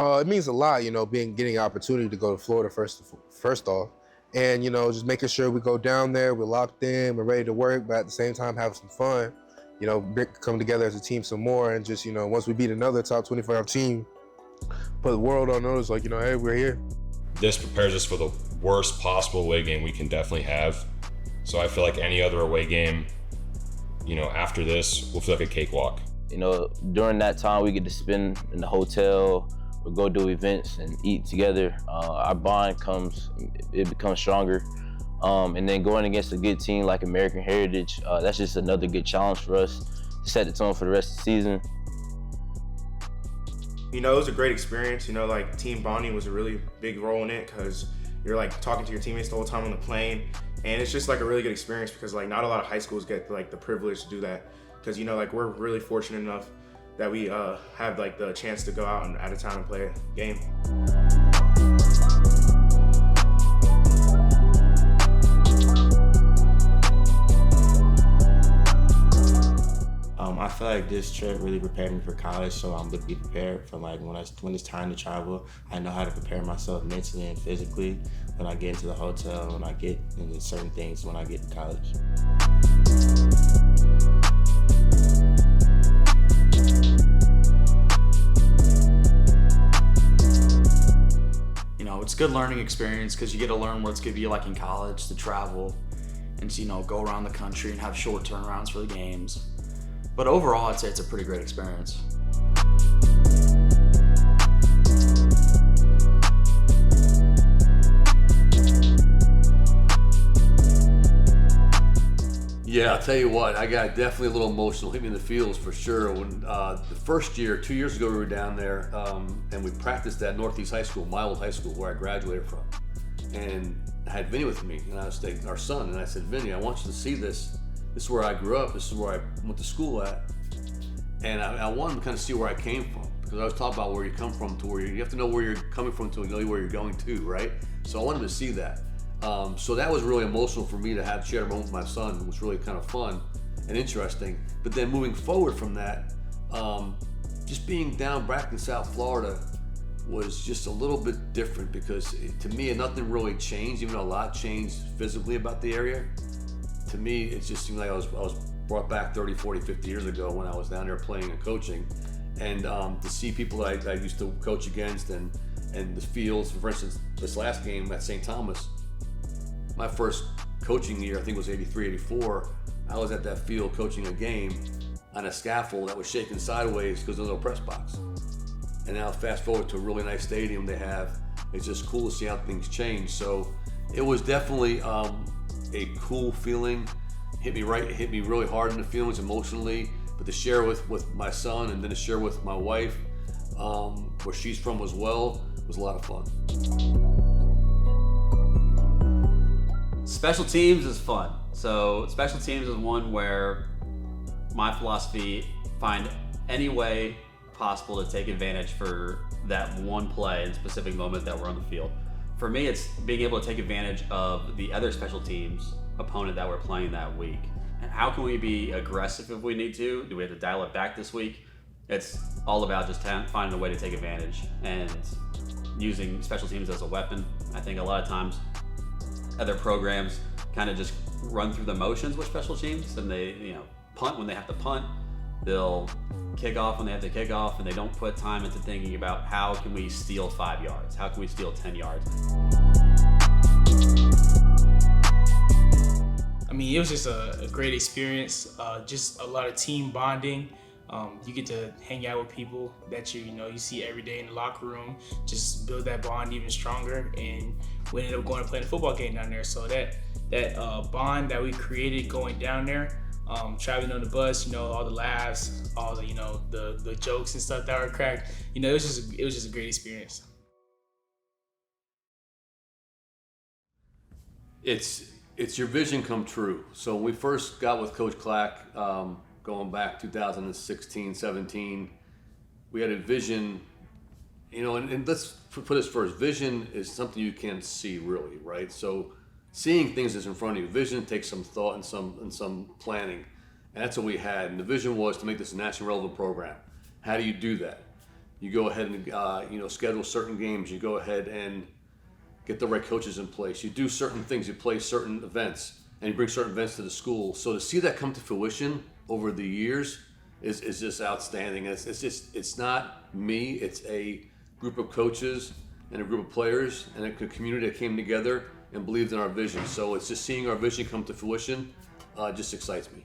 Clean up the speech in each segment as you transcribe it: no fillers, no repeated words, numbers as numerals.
It means a lot, getting an opportunity to go to Florida first off, and just making sure we go down there, we're locked in, we're ready to work, but at the same time have some fun. Come together as a team some more, and just once we beat another top 25 team, put the world on notice, like hey, we're here. This prepares us for the worst possible away game we can definitely have. So I feel like any other away game, after this, will feel like a cakewalk. During that time we get to spend in the hotel, or go do events and eat together. Our bond becomes stronger. And then going against a good team like American Heritage, that's just another good challenge for us to set the tone for the rest of the season. It was a great experience. Team bonding was a really big role in it, because you're talking to your teammates the whole time on the plane, and it's just a really good experience, because not a lot of high schools get the privilege to do that, because we're really fortunate enough that we have the chance to go out and out of town and play a game. I feel like this trip really prepared me for college, so I'm going to be prepared for when it's time to travel. I know how to prepare myself mentally and physically when I get into the hotel, when I get into certain things when I get to college. It's a good learning experience, because you get to learn what it's going to be like in college, to travel and to, go around the country and have short turnarounds for the games. But overall, I'd say it's a pretty great experience. Yeah, I'll tell you what, I got definitely a little emotional, hit me in the feels for sure. When the first year, 2 years ago, we were down there and we practiced at Northeast High School, my old high school, where I graduated from. And I had Vinny with me, and I was our son, and I said, Vinny, I want you to see this. This is where I grew up, this is where I went to school at. And I wanted to kind of see where I came from, because I was talking about where you come from to where you have to know where you're coming from to know where you're going to, right? So I wanted to see that. So that was really emotional for me to have share a moment with my son. It was really kind of fun and interesting. But then moving forward from that, just being down back in South Florida was just a little bit different, because to me, nothing really changed, even though a lot changed physically about the area. To me, it just seemed like I was brought back 30, 40, 50 years ago when I was down there playing and coaching. And to see people that I used to coach against and the fields, for instance, this last game at St. Thomas, my first coaching year, I think it was 83, 84, I was at that field coaching a game on a scaffold that was shaking sideways because there was no press box. And now fast forward to a really nice stadium they have. It's just cool to see how things change. So it was definitely a cool feeling. Hit me really hard in the feelings emotionally, but to share with my son and then to share with my wife, where she's from as well, was a lot of fun. Special teams is fun. So special teams is one where my philosophy, find any way possible to take advantage for that one play and specific moment that we're on the field. For me, it's being able to take advantage of the other special teams opponent that we're playing that week. And how can we be aggressive if we need to? Do we have to dial it back this week? It's all about just finding a way to take advantage and using special teams as a weapon. I think a lot of times other programs kind of just run through the motions with special teams, and they punt when they have to punt. They'll kick off when they have to kick off, and they don't put time into thinking about how can we steal 5 yards? How can we steal 10 yards? I mean, it was just a great experience, just a lot of team bonding. You get to hang out with people that you see every day in the locker room, just build that bond even stronger, and we ended up going to play the football game down there. So that bond that we created going down there, traveling on the bus, all the laughs, all the the jokes and stuff that were cracked, it was just a great experience. It's your vision come true. So when we first got with Coach Clack, going back 2016, 17, we had a vision, and let's put this first. Vision is something you can't see really, right? So seeing things that's in front of you. Vision takes some thought and some planning, and that's what we had. And the vision was to make this a nationally relevant program. How do you do that? You go ahead and schedule certain games. You go ahead and get the right coaches in place. You do certain things. You play certain events, and you bring certain events to the school. So to see that come to fruition over the years is just outstanding. It's not me. It's a group of coaches and a group of players and a community that came together and believed in our vision. So it's just seeing our vision come to fruition just excites me.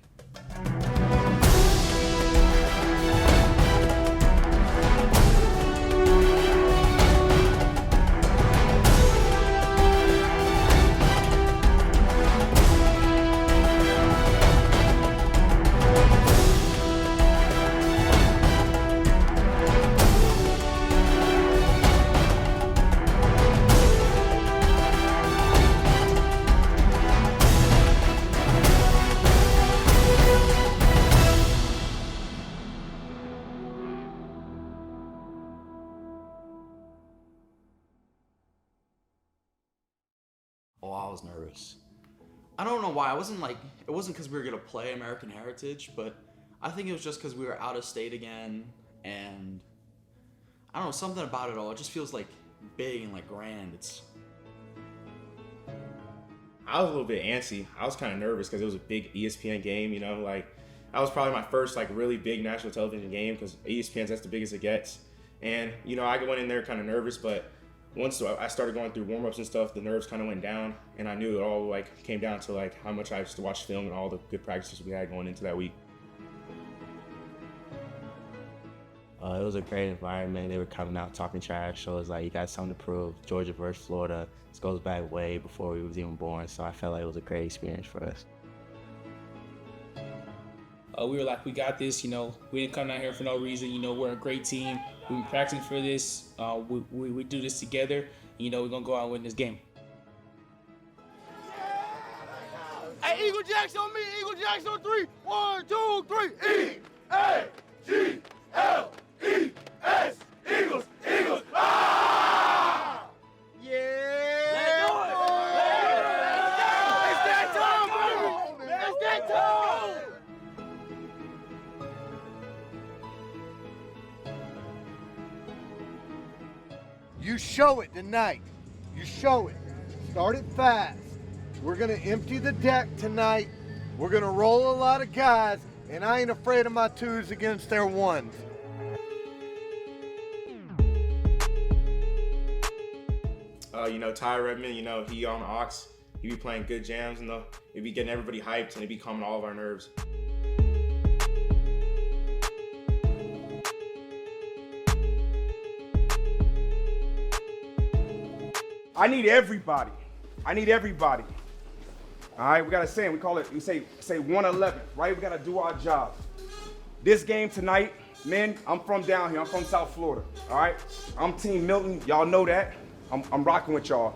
Oh, I was nervous. I don't know why. It wasn't because we were gonna play American Heritage, but I think it was just because we were out of state again, and I don't know, something about it all. It just feels like big and like grand. I was a little bit antsy. I was kind of nervous because it was a big ESPN game, that was probably my first really big national television game because ESPN's, that's the biggest it gets. And, I went in there kind of nervous, but once I started going through warm-ups and stuff, the nerves kind of went down, and I knew it all came down to how much I used to watch film and all the good practices we had going into that week. It was a great environment. They were coming out talking trash, so it was you got something to prove. Georgia versus Florida. This goes back way before we was even born, so I felt like it was a great experience for us. We were we got this, we didn't come down here for no reason, we're a great team. We've been practicing for this, we do this together, we're gonna go out and win this game. Hey, Eagle Jacks on me, Eagle Jacks on 3. 1, 2, 3. E-A-G-L-E-S, Eagles, Eagles, ah! Yeah! Let's do it! It's that time, baby! It's that time! You show it tonight. You show it. Start it fast. We're going to empty the deck tonight. We're going to roll a lot of guys, and I ain't afraid of my 2s against their 1s. Ty Redmond, he on the aux. He be playing good jams, and he be getting everybody hyped, and he be calming all of our nerves. I need everybody. All right, we got a saying. We say 111, right? We got to do our job. This game tonight, men, I'm from down here. I'm from South Florida, all right? I'm Team Milton. Y'all know that. I'm rocking with y'all.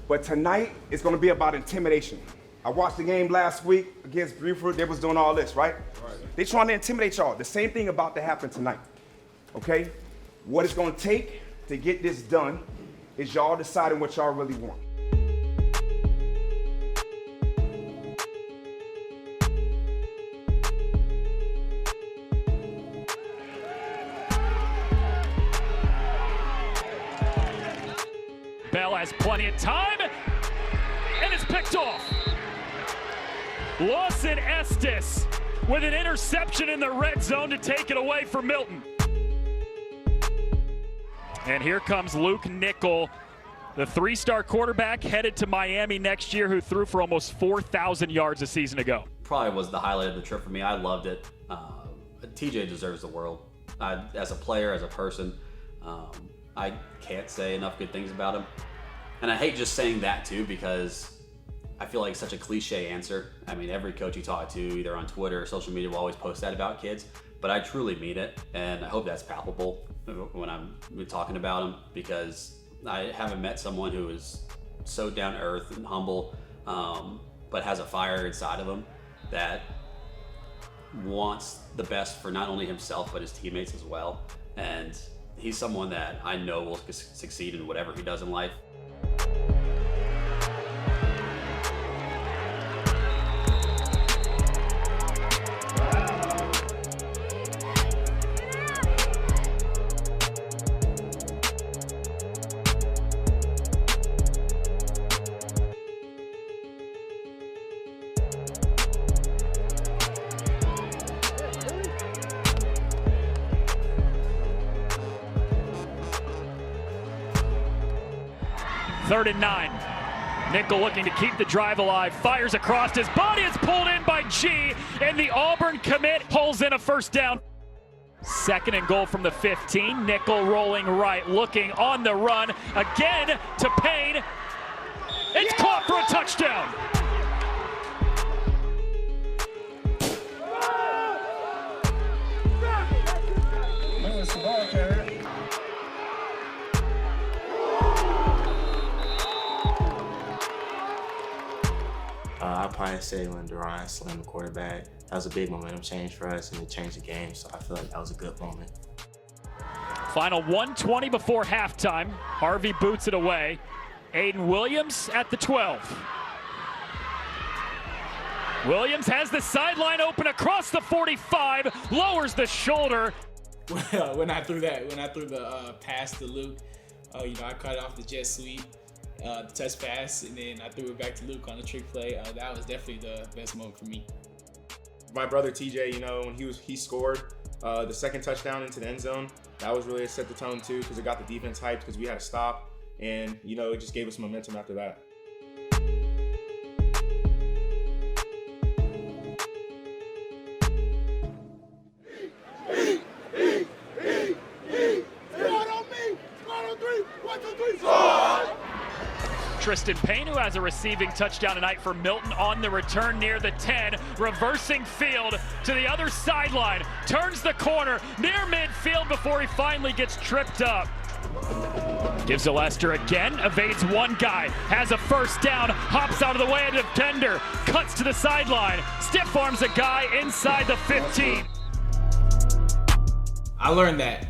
But tonight, it's going to be about intimidation. I watched the game last week against Brewford. They was doing all this, right? They trying to intimidate y'all. The same thing about to happen tonight, okay? What it's going to take to get this done is y'all deciding what y'all really want. Bell has plenty of time, and it's picked off. Lawson Estes with an interception in the red zone to take it away from Milton. And here comes Luke Nickel, the 3-star quarterback headed to Miami next year, who threw for almost 4,000 yards a season ago. Probably was the highlight of the trip for me. I loved it. TJ deserves the world. As a player, as a person, I can't say enough good things about him. And I hate just saying that too, because I feel like it's such a cliche answer. I mean, every coach you talk to, either on Twitter or social media, will always post that about kids, but I truly mean it. And I hope that's palpable when I'm talking about him, because I haven't met someone who is so down to earth and humble, but has a fire inside of him that wants the best for not only himself, but his teammates as well. And he's someone that I know will succeed in whatever he does in life. 3rd and 9. Nickel looking to keep the drive alive, fires across his body, it's pulled in by G, and the Auburn commit pulls in a first down. 2nd and goal from the 15, Nickel rolling right, looking on the run, again to Payne. It's caught for a touchdown. I'd probably say when Duran slammed the quarterback, that was a big momentum change for us and it changed the game, so I feel like that was a good moment. Final 1:20 before halftime. Harvey boots it away. Aiden Williams at the 12. Williams has the sideline open across the 45, lowers the shoulder. When I threw the pass to Luke, I cut off the jet sweep, touch pass, and then I threw it back to Luke on the trick play. That was definitely the best moment for me. My brother TJ, when he scored the second touchdown into the end zone, that was really set the tone too, because it got the defense hyped because we had to stop, and it just gave us momentum after that. Tristan Payne, who has a receiving touchdown tonight for Milton on the return near the 10, reversing field to the other sideline, turns the corner near midfield before he finally gets tripped up. Gives to Lester again, evades one guy, has a first down, hops out of the way of the defender, cuts to the sideline, stiff arms a guy inside the 15. I learned that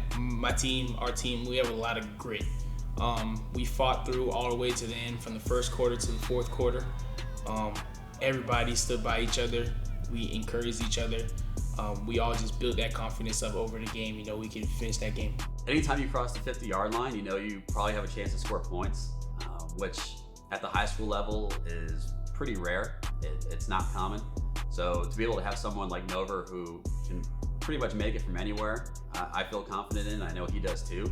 our team, we have a lot of grit. We fought through all the way to the end, from the first quarter to the fourth quarter. Everybody stood by each other. We encouraged each other. We all just built that confidence up over the game. We can finish that game. Anytime you cross the 50-yard line, you probably have a chance to score points, which at the high school level is pretty rare. It's not common. So to be able to have someone like Nover who can pretty much make it from anywhere, I feel confident in. I know he does too.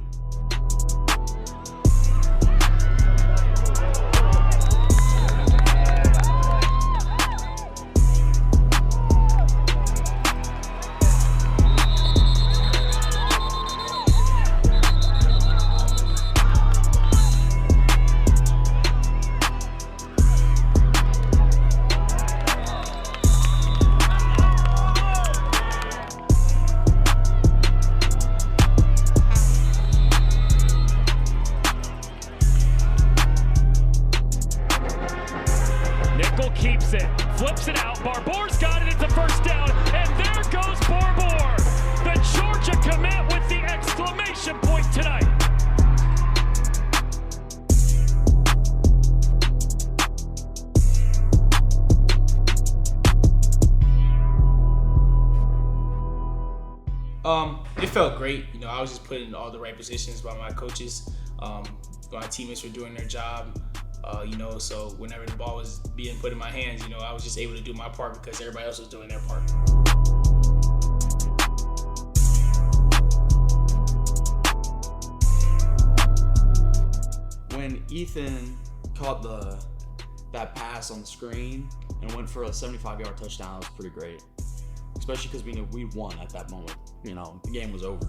Keeps it, flips it out, Barbour's got it, it's a first down, and there goes Barbour. The Georgia commit with the exclamation point tonight. It felt great. I was just put in all the right positions by my coaches. My teammates were doing their job. So whenever the ball was being put in my hands, I was just able to do my part because everybody else was doing their part. When Ethan caught that pass on the screen and went for a 75-yard touchdown, that was pretty great. Especially because we knew we won at that moment. The game was over.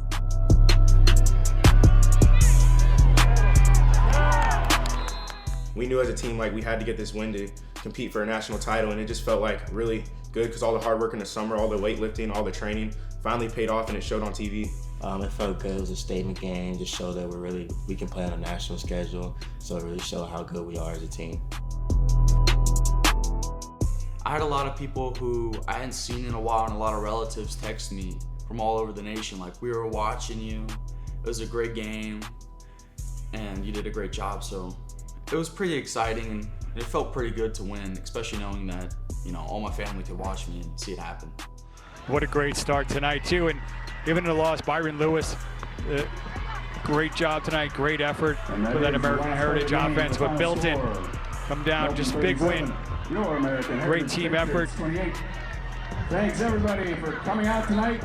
We knew as a team we had to get this win to compete for a national title, and it just felt really good because all the hard work in the summer, all the weightlifting, all the training finally paid off, and it showed on TV. It felt good. It was a statement game. Just showed that we can play on a national schedule. So it really showed how good we are as a team. I had a lot of people who I hadn't seen in a while, and a lot of relatives text me from all over the nation, we were watching you. It was a great game, and you did a great job. So it was pretty exciting, and it felt pretty good to win, especially knowing that, all my family could watch me and see it happen. What a great start tonight, too. And even in the loss, Byron Lewis, great job tonight, great effort for that American Heritage offense. But Milton come down, just big win. Great team effort. Thanks, everybody, for coming out tonight.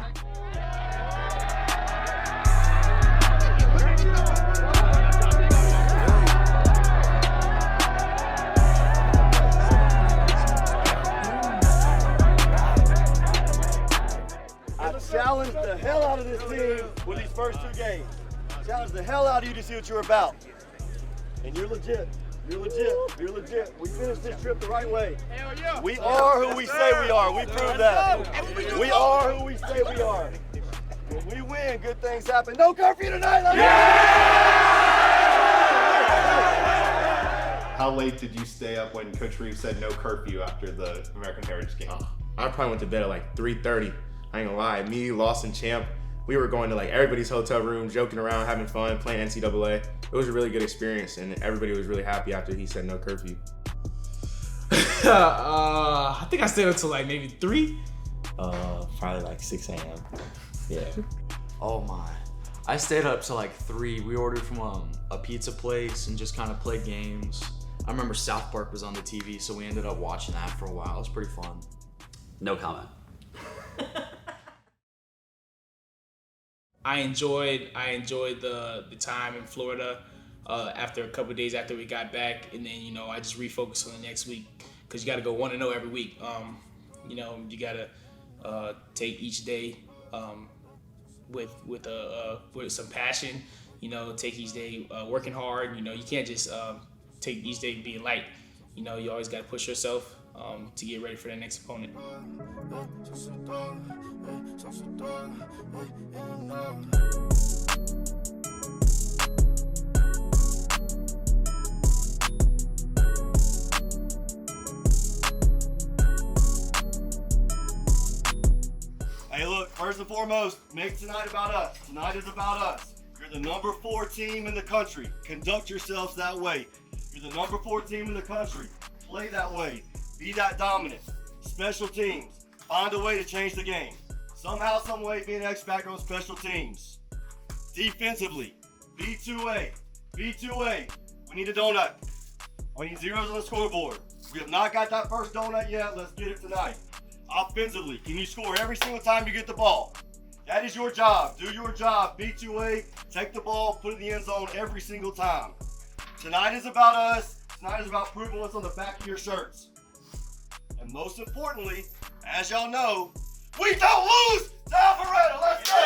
game. Challenge the hell out of you to see what you're about. And you're legit. You're legit. You're legit. We finished this trip the right way. Hell yeah. We are who we say we are. We proved that. We are who we say we are. When we win, good things happen. No curfew tonight. How late did you stay up when Coach Reeves said no curfew after the American Heritage game? I probably went to bed at like 3:30. I ain't gonna lie. Me, Lost, and Champ, we were going to like everybody's hotel room, joking around, having fun, playing NCAA. It was a really good experience, and everybody was really happy after he said no curfew. I think I stayed up till like maybe 3. Probably like 6 a.m. Yeah. Oh my. I stayed up till like 3. We ordered from a pizza place and just kind of played games. I remember South Park was on the TV, so we ended up watching that for a while. It was pretty fun. No comment. I enjoyed the time in Florida after a couple of days after we got back, and then I just refocused on the next week because you got to go 1-0 every week. You got to take each day with some passion. Take each day working hard. You can't just take each day being light. You always got to push yourself to get ready for the next opponent. Hey, look, first and foremost, make tonight about us. Tonight is about us. You're the number 4 team in the country. Conduct yourselves that way. You're the number 4 team in the country. Play that way. Be that dominant. Special teams. Find a way to change the game. Somehow, some way, be an X factor on special teams. Defensively, B2A. B2A. We need a donut. We need zeros on the scoreboard. We have not got that first donut yet. Let's get it tonight. Offensively, can you score every single time you get the ball? That is your job. Do your job. B2A, take the ball, put it in the end zone every single time. Tonight is about us. Tonight is about proving what's on the back of your shirts. And most importantly, as y'all know, we don't lose to Alpharetta. Let's go!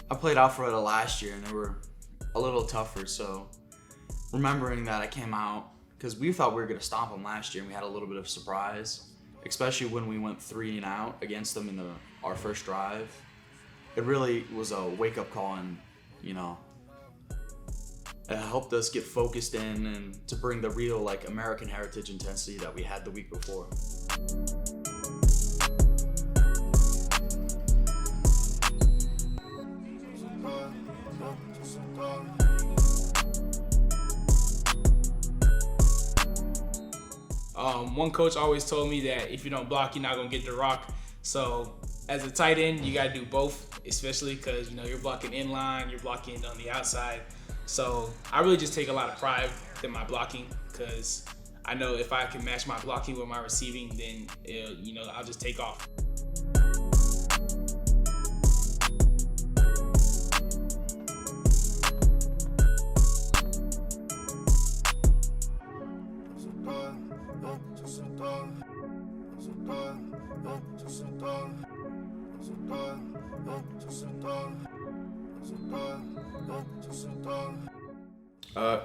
I played Alpharetta last year and they were a little tougher, so remembering that I came out, because we thought we were going to stop them last year and we had a little bit of surprise, especially when we went 3 and out against them in our first drive. It really was a wake-up call, and it helped us get focused in and to bring the real American heritage intensity that we had the week before. One coach always told me that if you don't block, you're not gonna get the rock. So as a tight end, you gotta do both, especially because you're blocking in line, you're blocking on the outside. So I really just take a lot of pride in my blocking, because I know if I can match my blocking with my receiving, then I'll just take off.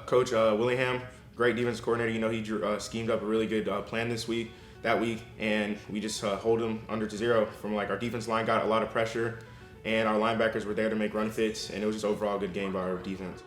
Coach Willingham, great defense coordinator. He schemed up a really good plan that week, and we just hold them under to 0. From our defense line got a lot of pressure, and our linebackers were there to make run fits, and it was just overall a good game by our defense.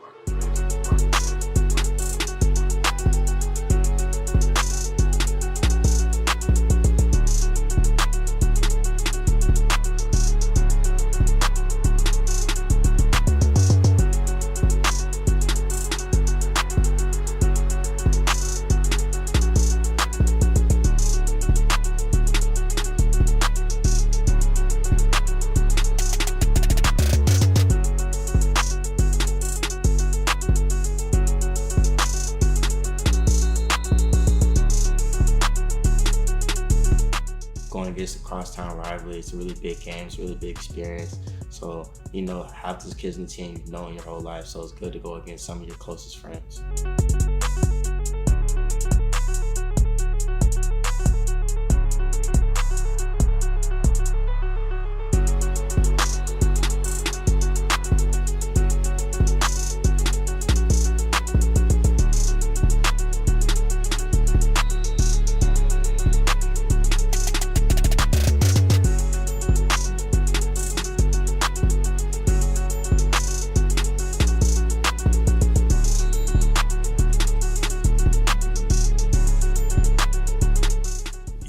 against the crosstown rivalry. It's a really big game. It's a really big experience. So, you know, half those kids on the team you've known your whole life, so it's good to go against some of your closest friends.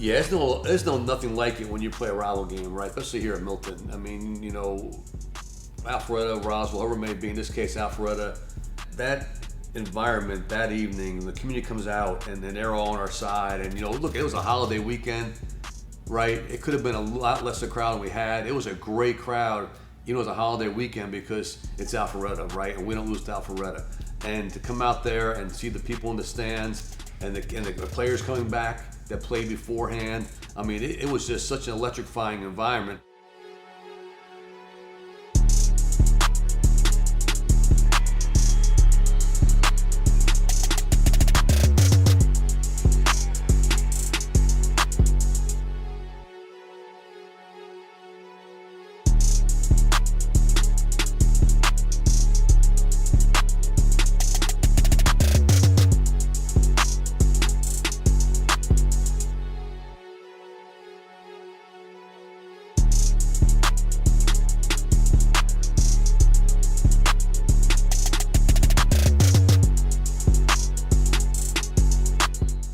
Yeah, there's no nothing like it when you play a rival game, right? Especially here at Milton. I mean, you know, Alpharetta, Roswell, whoever it may be, in this case, Alpharetta, that environment that evening, the community comes out and they're all on our side. And, you know, look, it was a holiday weekend, right? It could have been a lot less a crowd than we had. It was a great crowd, you know, it was a holiday weekend because it's Alpharetta, right? And we don't lose to Alpharetta. And to come out there and see the people in the stands and the players coming back that played beforehand, I mean, it was just such an electrifying environment.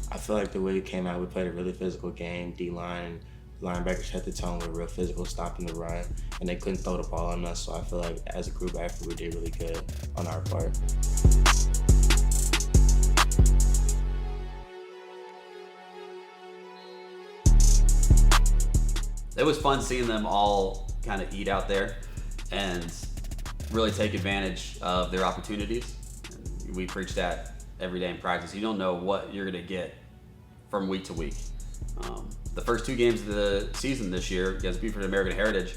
I feel like the way we came out, we played a really physical game. D-line, linebackers set the tone with real physical, stopping the run, and they couldn't throw the ball on us. So I feel like as a group effort, we did really good on our part. It was fun seeing them all kind of eat out there and really take advantage of their opportunities. We preach that every day in practice. You don't know what you're going to get from week to week. The first two games of the season this year against Buford and American Heritage,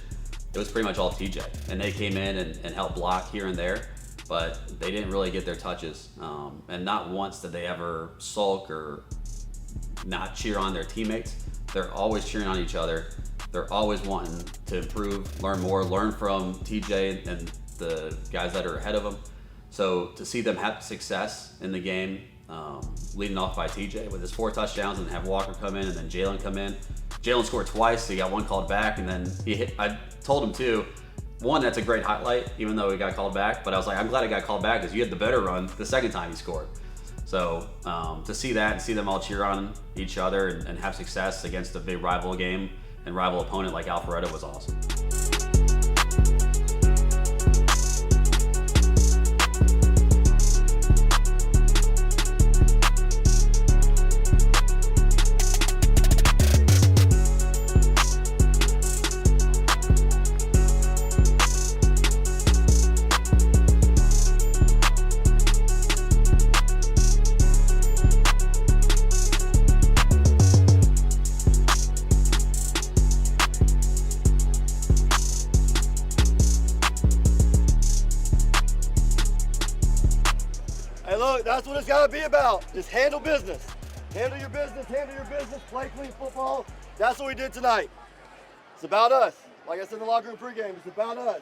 it was pretty much all TJ. And they came in and helped block here and there, but they didn't really get their touches. And not once did they ever sulk or not cheer on their teammates. They're always cheering on each other. They're always wanting to improve, learn more, learn from TJ and the guys that are ahead of them. So to see them have success in the game, leading off by TJ with his 4 touchdowns, and have Walker come in and then Jalen come in. Jalen scored twice, so he got one called back, and then I told him too, one, that's a great highlight, even though he got called back, but I was like, I'm glad he got called back because you had the better run the second time he scored. So to see that and see them all cheer on each other and have success against a big rival game and rival opponent like Alpharetta was awesome. Hey, look, that's what it's got to be about. Just handle business. Handle your business, play clean football. That's what we did tonight. It's about us. Like I said in the locker room pregame, it's about us.